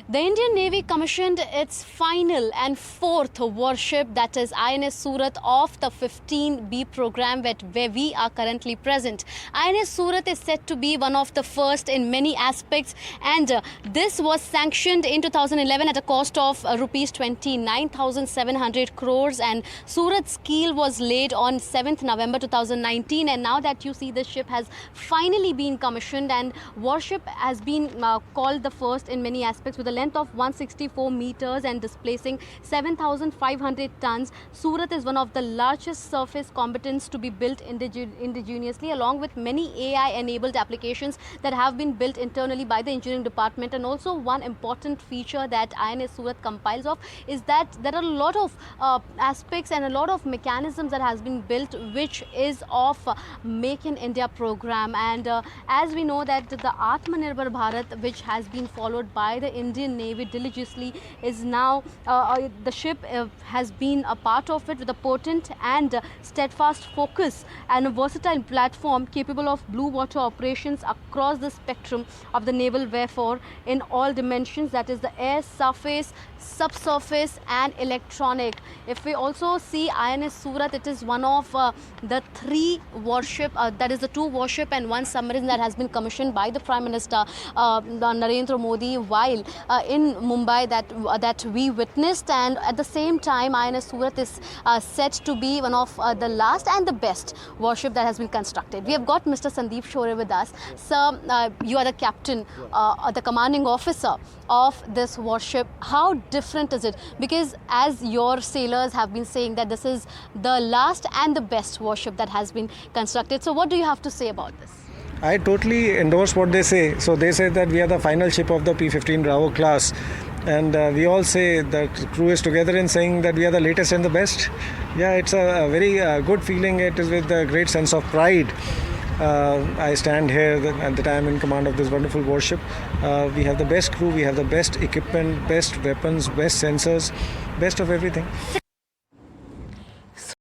The Indian Navy commissioned its final and fourth warship, that is INS Surat, of the 15B program where we are currently present. INS Surat is said to be one of the first in many aspects, and this was sanctioned in 2011 at a cost of rupees 29,700 crores, and Surat's keel was laid on 7th November 2019, and now that you see the ship has finally been commissioned, and warship has been called the first in many aspects, with a length of 164 meters and displacing 7,500 tons. Surat is one of the largest surface combatants to be built indigenously, along with many AI-enabled applications that have been built internally by the engineering department. And also one important feature that INS Surat compiles of is that there are a lot of aspects and a lot of mechanisms that has been built, which is of Make in India program. And as we know that the Atmanirbhar Bharat, which has been followed by the Indian Navy diligently, is now the ship has been a part of it with a potent and steadfast focus and a versatile platform capable of blue water operations across the spectrum of the naval warfare in all dimensions, that is the air, surface, subsurface and electronic. If we also see INS Surat, it is one of the three warship, that is the two warship and one submarine that has been commissioned by the Prime Minister Narendra Modi while in Mumbai that we witnessed. And at the same time, INS Surat is said to be one of the last and the best warship that has been constructed. We have got Mr. Sandeep Shore with us. Sir, you are the captain, the commanding officer of this warship. How different is it? Because as your sailors have been saying that this is the last and the best warship that has been constructed. So what do you have to say about this? I totally endorse what they say. So they say that we are the final ship of the P-15 Bravo class, and we all say that the crew is together in saying that we are the latest and the best. Yeah, it's a very good feeling. It is with a great sense of pride. I stand here at the time in command of this wonderful warship. We have the best crew, we have the best equipment, best weapons, best sensors, best of everything. So